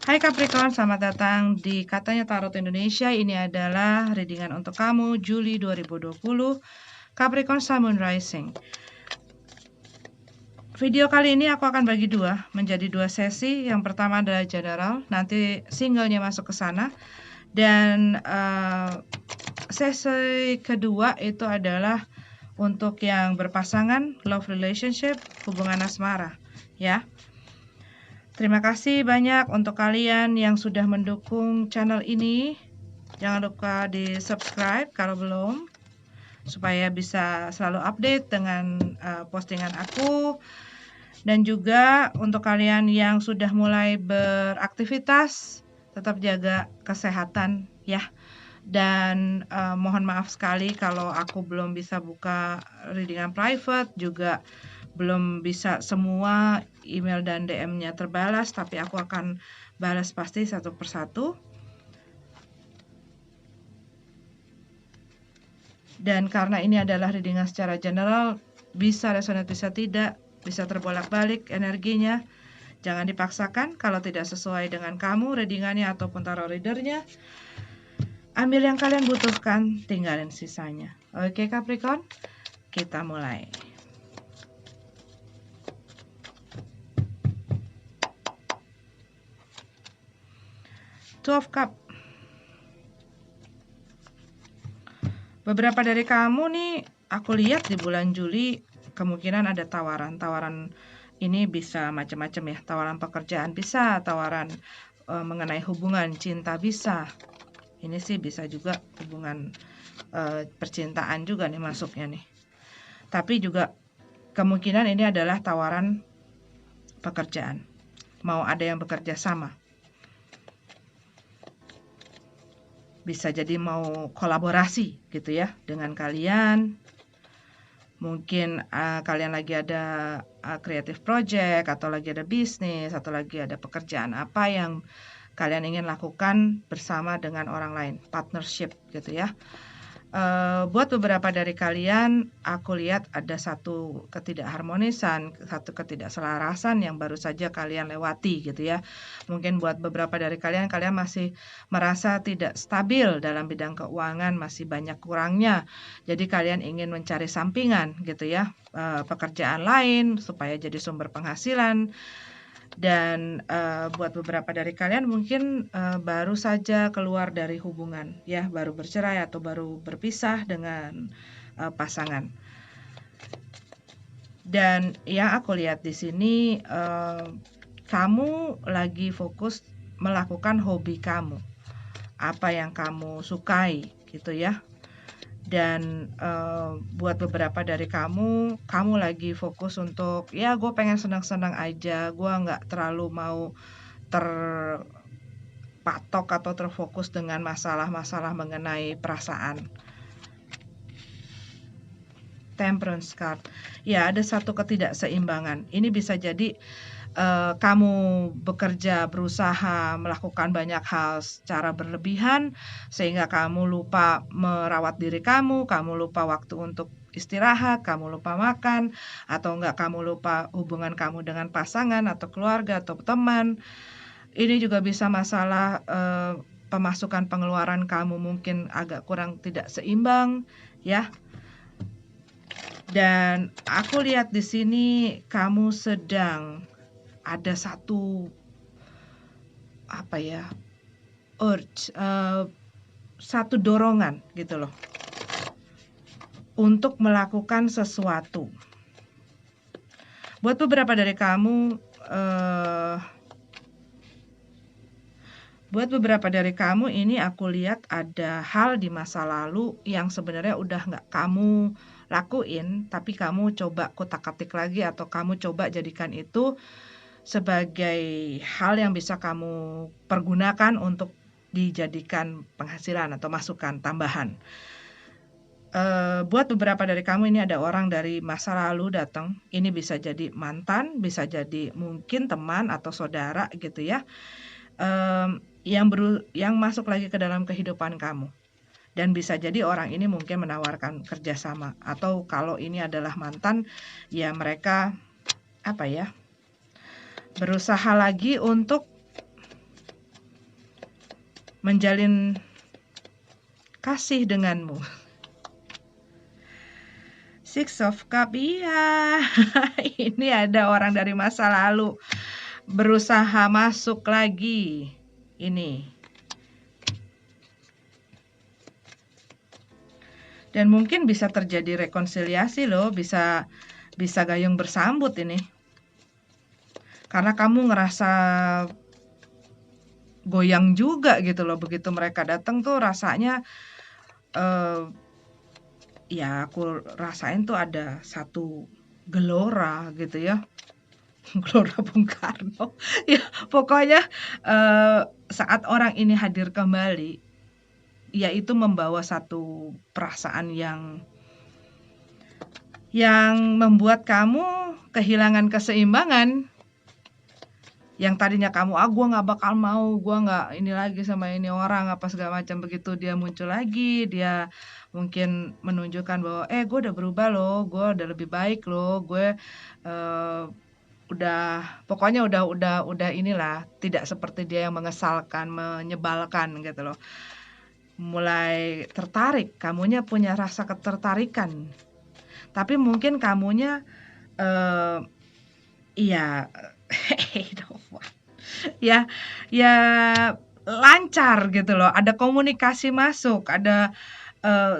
Hai Capricorn, selamat datang di Katanya Tarot Indonesia. Ini adalah readingan untuk kamu Juli 2020, Capricorn Sun Moon Rising. Video kali ini aku akan bagi menjadi dua sesi. Yang pertama adalah general, nanti singlenya masuk ke sana. Dan sesi kedua itu adalah untuk yang berpasangan, love relationship, hubungan asmara, ya. Terima kasih banyak untuk kalian yang sudah mendukung channel ini. Jangan lupa di subscribe kalau belum, supaya bisa selalu update dengan postingan aku. Dan juga untuk kalian yang sudah mulai beraktivitas, tetap jaga kesehatan ya. Dan mohon maaf sekali kalau aku belum bisa buka readingan private, juga belum bisa semua email dan DM-nya terbalas, tapi aku akan balas pasti satu persatu. Dan karena ini adalah readingan secara general, bisa resonate bisa tidak, bisa terbolak-balik energinya. Jangan dipaksakan kalau tidak sesuai dengan kamu readingannya ataupun tarot readernya. Ambil yang kalian butuhkan, tinggalin sisanya. Oke Capricorn, kita mulai. Two of Cup. Beberapa dari kamu nih, aku lihat di bulan Juli kemungkinan ada tawaran ini bisa macam-macam ya. Tawaran pekerjaan bisa, tawaran mengenai hubungan cinta bisa. Ini sih bisa juga hubungan percintaan juga nih masuknya nih. Tapi juga kemungkinan ini adalah tawaran pekerjaan. Mau ada yang bekerja sama. Bisa jadi mau kolaborasi gitu ya dengan kalian. Mungkin kalian lagi ada creative project, atau lagi ada bisnis, atau lagi ada pekerjaan apa yang kalian ingin lakukan bersama dengan orang lain, partnership gitu ya. Buat beberapa dari kalian, aku lihat ada satu ketidakharmonisan, satu ketidakselarasan yang baru saja kalian lewati gitu ya. Mungkin buat beberapa dari kalian masih merasa tidak stabil dalam bidang keuangan, masih banyak kurangnya. Jadi kalian ingin mencari sampingan gitu ya, pekerjaan lain supaya jadi sumber penghasilan. Dan buat beberapa dari kalian mungkin baru saja keluar dari hubungan ya, baru bercerai atau baru berpisah dengan pasangan. Dan yang aku lihat di sini kamu lagi fokus melakukan hobi kamu, apa yang kamu sukai gitu ya. Dan buat beberapa dari kamu lagi fokus untuk ya gue pengen senang-senang aja, gue nggak terlalu mau terpatok atau terfokus dengan masalah-masalah mengenai perasaan. Temperance card ya, ada satu ketidakseimbangan. Ini bisa jadi kamu bekerja, berusaha melakukan banyak hal secara berlebihan sehingga kamu lupa merawat diri kamu lupa waktu untuk istirahat, kamu lupa makan, atau enggak kamu lupa hubungan kamu dengan pasangan atau keluarga atau teman. Ini juga bisa masalah pemasukan pengeluaran kamu mungkin agak kurang tidak seimbang ya. Dan aku lihat di sini kamu sedang ada satu urge, satu dorongan gitu loh untuk melakukan sesuatu. Buat beberapa dari kamu ini aku lihat ada hal di masa lalu yang sebenarnya udah nggak kamu lakuin, tapi kamu coba kutak-katik lagi atau kamu coba jadikan itu sebagai hal yang bisa kamu pergunakan untuk dijadikan penghasilan atau masukan tambahan. Buat beberapa dari kamu ini ada orang dari masa lalu datang. Ini bisa jadi mantan, bisa jadi mungkin teman atau saudara gitu ya, yang masuk lagi ke dalam kehidupan kamu. Dan bisa jadi orang ini mungkin menawarkan kerjasama, atau kalau ini adalah mantan ya mereka berusaha lagi untuk menjalin kasih denganmu. Six of Cup, iya. Ini ada orang dari masa lalu berusaha masuk lagi. Ini. Dan mungkin bisa terjadi rekonsiliasi loh, bisa gayung bersambut ini. Karena kamu ngerasa goyang juga gitu loh, begitu mereka datang tuh rasanya ya aku rasain tuh ada satu gelora gitu ya. Gelora Bung Karno. Ya, pokoknya saat orang ini hadir kembali, yaitu membawa satu perasaan yang membuat kamu kehilangan keseimbangan. Yang tadinya kamu, gue nggak bakal mau, gue nggak ini lagi sama ini orang apa segala macam, begitu dia muncul lagi, dia mungkin menunjukkan bahwa gue udah berubah loh, gue udah lebih baik loh, gue udah pokoknya udah inilah, tidak seperti dia yang mengesalkan, menyebalkan gitu loh. Mulai tertarik, kamunya punya rasa ketertarikan. Tapi mungkin kamunya ya lancar gitu loh, ada komunikasi masuk, ada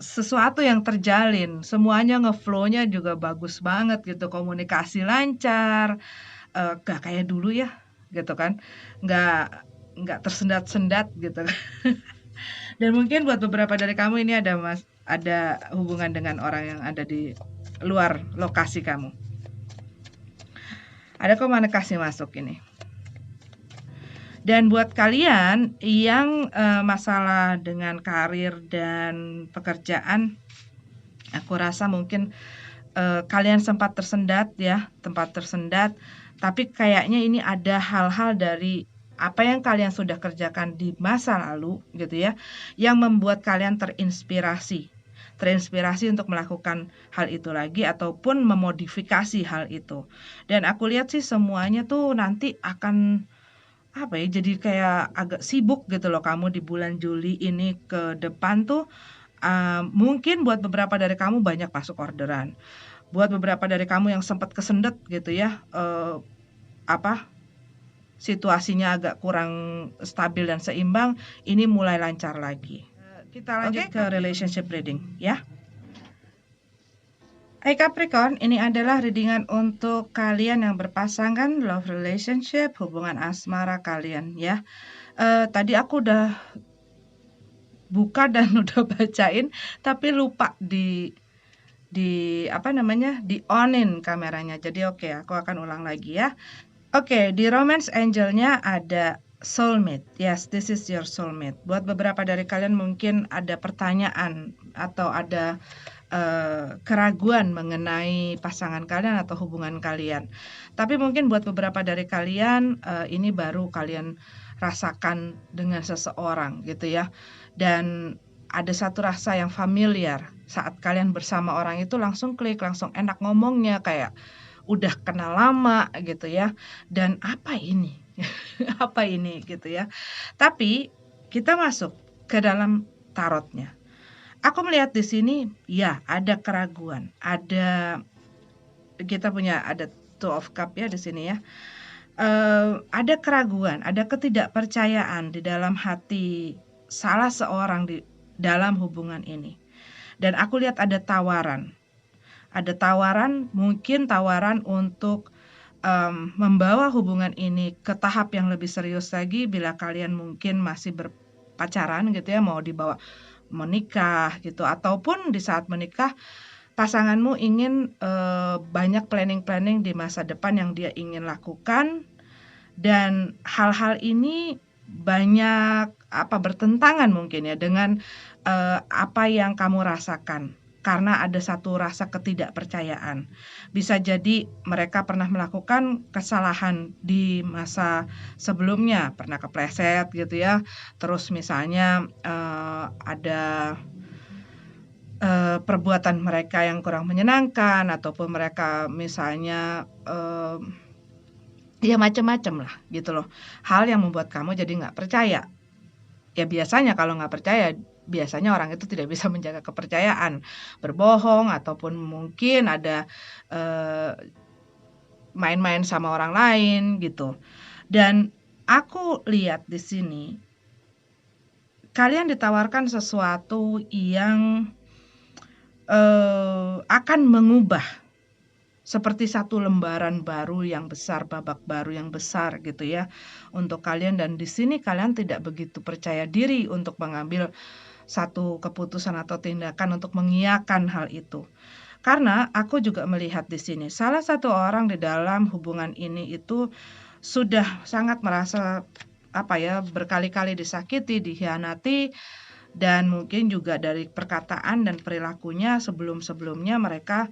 sesuatu yang terjalin, semuanya ngeflow-nya juga bagus banget gitu, komunikasi lancar, gak kayak dulu ya gitu kan, nggak tersendat-sendat gitu. Dan mungkin buat beberapa dari kamu ini ada hubungan dengan orang yang ada di luar lokasi kamu. Ada komunikasi masuk ini. Dan buat kalian yang masalah dengan karir dan pekerjaan, aku rasa mungkin kalian sempat tersendat ya, tapi kayaknya ini ada hal-hal dari apa yang kalian sudah kerjakan di masa lalu gitu ya, yang membuat kalian terinspirasi untuk melakukan hal itu lagi ataupun memodifikasi hal itu. Dan aku lihat sih semuanya tuh nanti akan jadi kayak agak sibuk gitu loh kamu di bulan Juli ini ke depan tuh. Mungkin buat beberapa dari kamu banyak masuk orderan. Buat beberapa dari kamu yang sempat kesendet gitu ya, situasinya agak kurang stabil dan seimbang, ini mulai lancar lagi. Kita lanjut ke relationship reading ya. Hai Capricorn, ini adalah readingan untuk kalian yang berpasangan, love relationship, hubungan asmara kalian ya. Tadi aku udah buka dan udah bacain, tapi lupa di on-in kameranya. Jadi oke, aku akan ulang lagi ya. Oke, di romance angelnya ada soulmate. Yes, this is your soulmate. Buat beberapa dari kalian mungkin ada pertanyaan atau ada keraguan mengenai pasangan kalian atau hubungan kalian. Tapi mungkin buat beberapa dari kalian ini baru kalian rasakan dengan seseorang gitu ya. Dan ada satu rasa yang familiar saat kalian bersama orang itu, langsung klik, langsung enak ngomongnya, kayak udah kenal lama gitu ya. Dan apa ini? Apa ini gitu ya. Tapi kita masuk ke dalam tarotnya. Aku melihat di sini ya ada keraguan, ada Two of Cup ya di sini ya. Ada keraguan, ada ketidakpercayaan di dalam hati salah seorang di dalam hubungan ini. Dan aku lihat ada tawaran. Ada tawaran, mungkin tawaran untuk membawa hubungan ini ke tahap yang lebih serius lagi bila kalian mungkin masih berpacaran gitu ya, mau dibawa menikah gitu, ataupun di saat menikah pasanganmu ingin banyak planning di masa depan yang dia ingin lakukan, dan hal-hal ini banyak bertentangan mungkin ya dengan apa yang kamu rasakan, karena ada satu rasa ketidakpercayaan. Bisa jadi mereka pernah melakukan kesalahan di masa sebelumnya, pernah kepleset gitu ya. Terus misalnya ada perbuatan mereka yang kurang menyenangkan, ataupun mereka misalnya ya macam-macam lah gitu loh. Hal yang membuat kamu jadi nggak percaya. Ya biasanya kalau nggak percaya, biasanya orang itu tidak bisa menjaga kepercayaan, berbohong ataupun mungkin ada main-main sama orang lain gitu. Dan aku lihat di sini kalian ditawarkan sesuatu yang akan mengubah seperti satu lembaran baru yang besar, babak baru yang besar gitu ya untuk kalian, dan di sini kalian tidak begitu percaya diri untuk mengambil satu keputusan atau tindakan untuk mengiyakan hal itu. Karena aku juga melihat di sini salah satu orang di dalam hubungan ini itu sudah sangat merasa berkali-kali disakiti, dikhianati, dan mungkin juga dari perkataan dan perilakunya sebelum-sebelumnya mereka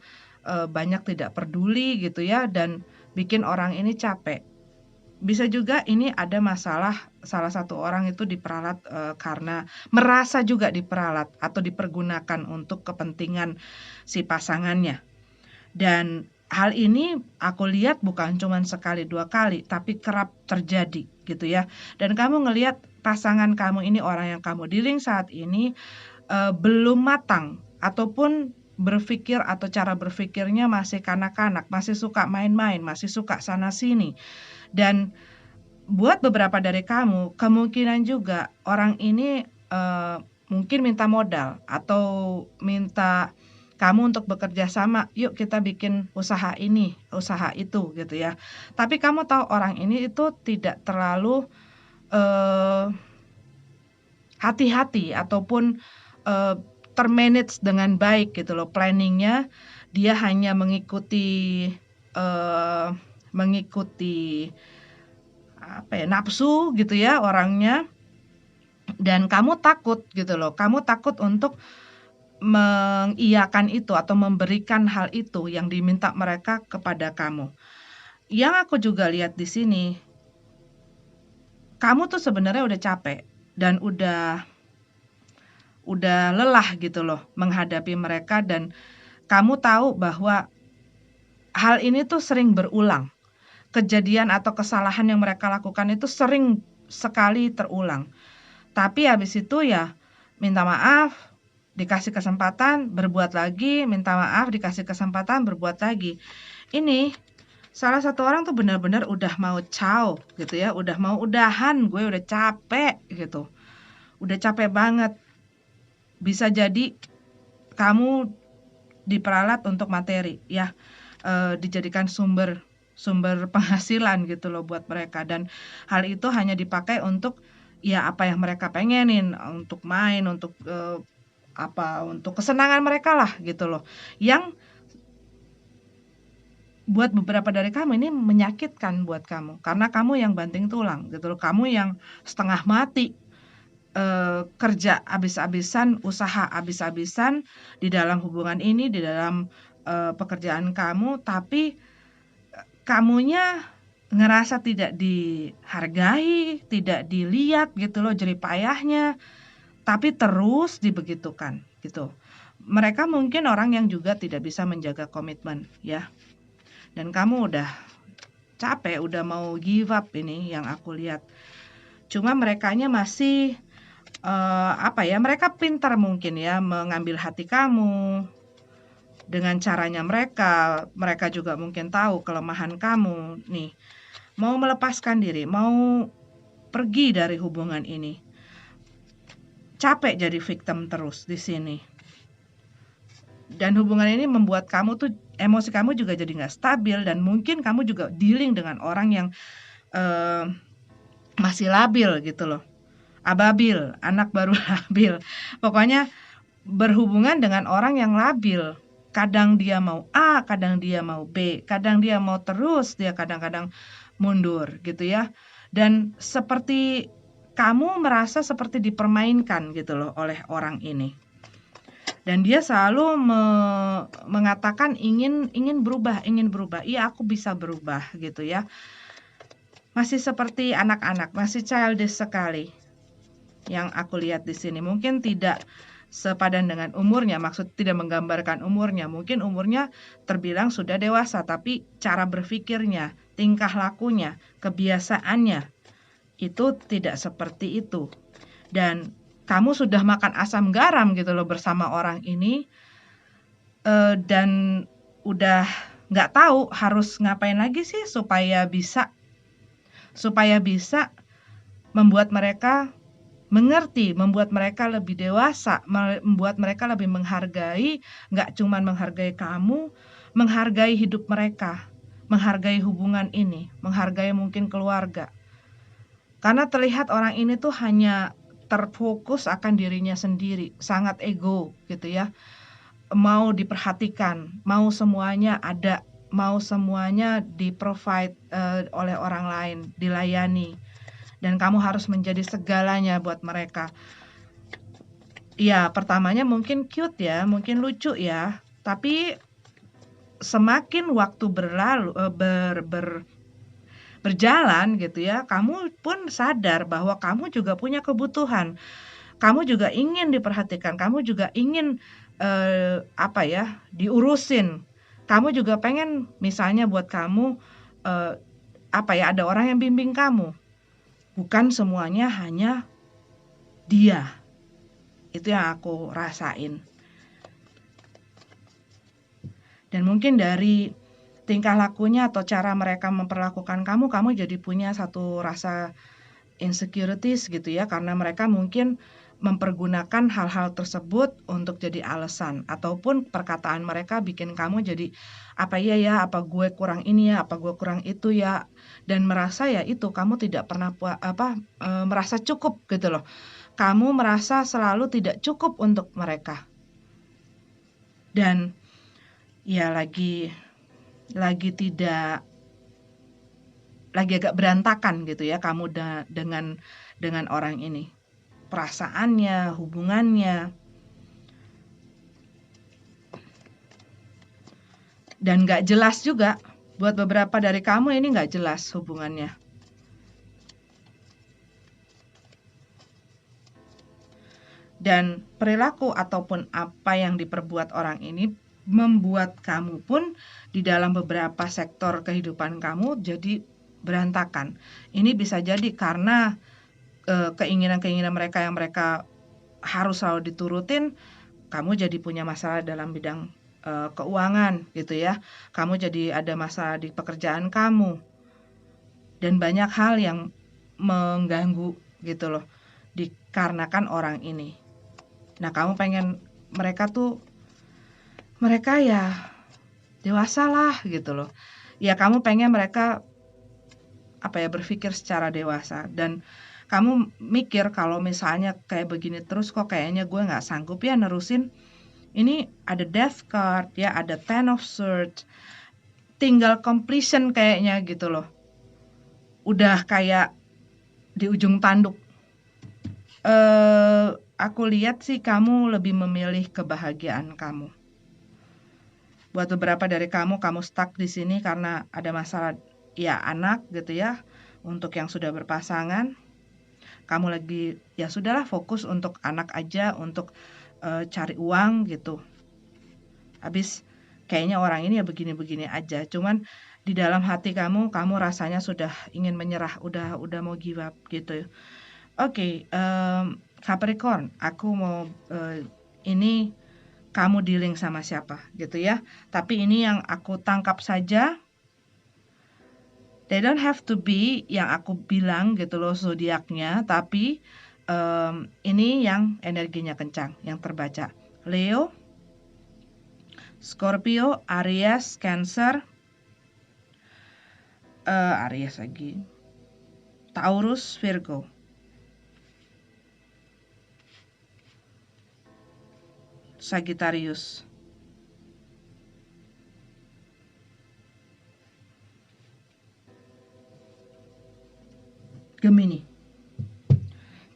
banyak tidak peduli gitu ya, dan bikin orang ini capek. Bisa juga ini ada masalah salah satu orang itu diperalat karena merasa juga diperalat atau dipergunakan untuk kepentingan si pasangannya. Dan hal ini aku lihat bukan cuma sekali dua kali, tapi kerap terjadi gitu ya. Dan kamu ngelihat pasangan kamu ini, orang yang kamu dealing saat ini belum matang ataupun berpikir atau cara berpikirnya masih kanak-kanak, masih suka main-main, masih suka sana sini. Dan buat beberapa dari kamu, kemungkinan juga orang ini mungkin minta modal atau minta kamu untuk bekerja sama, yuk kita bikin usaha ini, usaha itu gitu ya. Tapi kamu tahu orang ini itu tidak terlalu hati-hati ataupun termanage dengan baik gitu loh planningnya. Dia hanya mengikuti nafsu gitu ya orangnya, dan kamu takut gitu loh. Kamu takut untuk mengiyakan itu atau memberikan hal itu yang diminta mereka kepada kamu. Yang aku juga lihat di sini, kamu tuh sebenarnya udah capek dan udah lelah gitu loh menghadapi mereka, dan kamu tahu bahwa hal ini tuh sering berulang. Kejadian atau kesalahan yang mereka lakukan itu sering sekali terulang. Tapi habis itu ya minta maaf, dikasih kesempatan, berbuat lagi, minta maaf, dikasih kesempatan, berbuat lagi. Ini salah satu orang tuh benar-benar udah mau ciao gitu ya, udah mau udahan, gue udah capek gitu. Udah capek banget. Bisa jadi kamu diperalat untuk materi ya, dijadikan sumber penghasilan gitu loh buat mereka, dan hal itu hanya dipakai untuk ya apa yang mereka pengenin, untuk main, untuk untuk kesenangan mereka lah gitu loh, yang buat beberapa dari kamu ini menyakitkan buat kamu, karena kamu yang banting tulang gitu loh, kamu yang setengah mati kerja habis-habisan, usaha habis-habisan di dalam hubungan ini, di dalam pekerjaan kamu, tapi kamunya ngerasa tidak dihargai, tidak dilihat gitu loh jerih payahnya, tapi terus dibegitukan gitu. Mereka mungkin orang yang juga tidak bisa menjaga komitmen ya. Dan kamu udah capek, udah mau give up ini yang aku lihat. Cuma merekanya masih mereka pintar mungkin ya mengambil hati kamu dengan caranya mereka. Mereka juga mungkin tahu kelemahan kamu nih. Mau melepaskan diri, mau pergi dari hubungan ini. Capek jadi victim terus di sini. Dan hubungan ini membuat kamu tuh, emosi kamu juga jadi nggak stabil, dan mungkin kamu juga dealing dengan orang yang masih labil gitu loh. Ababil, anak baru labil. Pokoknya berhubungan dengan orang yang labil. Kadang dia mau A, kadang dia mau B, kadang dia mau terus, dia kadang-kadang mundur gitu ya. Dan seperti kamu merasa seperti dipermainkan gitu loh oleh orang ini. Dan dia selalu mengatakan ingin berubah. Iya, aku bisa berubah gitu ya. Masih seperti anak-anak, masih childish sekali yang aku lihat di sini. Mungkin tidak sepadan dengan umurnya, maksud tidak menggambarkan umurnya. Mungkin umurnya terbilang sudah dewasa, tapi cara berpikirnya, tingkah lakunya, kebiasaannya itu tidak seperti itu. dan kamu sudah makan asam garam gitu loh bersama orang ini, dan udah nggak tahu harus ngapain lagi sih supaya bisa membuat mereka mengerti, membuat mereka lebih dewasa, membuat mereka lebih menghargai, nggak cuman menghargai kamu, menghargai hidup mereka, menghargai hubungan ini, menghargai mungkin keluarga. Karena terlihat orang ini tuh hanya terfokus akan dirinya sendiri, sangat ego gitu ya. Mau diperhatikan, mau semuanya ada, mau semuanya di-provide oleh orang lain, dilayani. Dan kamu harus menjadi segalanya buat mereka. Ya, pertamanya mungkin cute ya, mungkin lucu ya, tapi semakin waktu berjalan gitu ya, kamu pun sadar bahwa kamu juga punya kebutuhan. Kamu juga ingin diperhatikan, kamu juga ingin diurusin. Kamu juga pengen misalnya buat kamu ada orang yang bimbing kamu. Bukan semuanya hanya dia. Itu yang aku rasain. Dan mungkin dari tingkah lakunya atau cara mereka memperlakukan kamu jadi punya satu rasa insecurities gitu ya, karena mereka mungkin mempergunakan hal-hal tersebut untuk jadi alasan, ataupun perkataan mereka bikin kamu jadi apa gue kurang ini ya, apa gue kurang itu ya, dan merasa ya itu kamu tidak pernah merasa cukup gitu loh. Kamu merasa selalu tidak cukup untuk mereka. Dan ya lagi agak berantakan gitu ya kamu dengan orang ini. Perasaannya, hubungannya. Dan gak jelas juga. Buat beberapa dari kamu ini gak jelas hubungannya. Dan perilaku ataupun apa yang diperbuat orang ini membuat kamu pun di dalam beberapa sektor kehidupan kamu jadi berantakan. Ini bisa jadi karena keinginan-keinginan mereka yang mereka harus selalu diturutin, kamu jadi punya masalah dalam bidang keuangan gitu ya. Kamu jadi ada masalah di pekerjaan kamu. Dan banyak hal yang mengganggu gitu loh, dikarenakan orang ini. Nah, kamu pengen mereka ya dewasa lah gitu loh. Ya kamu pengen mereka berpikir secara dewasa, dan kamu mikir kalau misalnya kayak begini terus kok kayaknya gue nggak sanggup ya nerusin. Ini ada death card ya, ada 10 of swords, tinggal completion kayaknya gitu loh. Udah kayak di ujung tanduk. Aku lihat sih kamu lebih memilih kebahagiaan kamu. Buat beberapa dari kamu stuck di sini karena ada masalah ya anak gitu ya. Untuk yang sudah berpasangan, kamu lagi ya sudahlah fokus untuk anak aja, untuk cari uang gitu. Habis kayaknya orang ini ya begini-begini aja. Cuman di dalam hati kamu rasanya sudah ingin menyerah, udah mau give up gitu. Oke, Capricorn, aku mau ini kamu dealing sama siapa gitu ya. Tapi ini yang aku tangkap saja. They don't have to be yang aku bilang gitu loh zodiaknya, tapi ini yang energinya kencang, yang terbaca. Leo, Scorpio, Aries, Cancer, Aries lagi, Taurus, Virgo. Sagittarius. Gemini.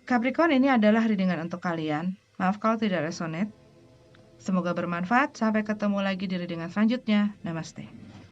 Capricorn, ini adalah readingan untuk kalian. Maaf kalau tidak resonate. Semoga bermanfaat. Sampai ketemu lagi di readingan selanjutnya. Namaste.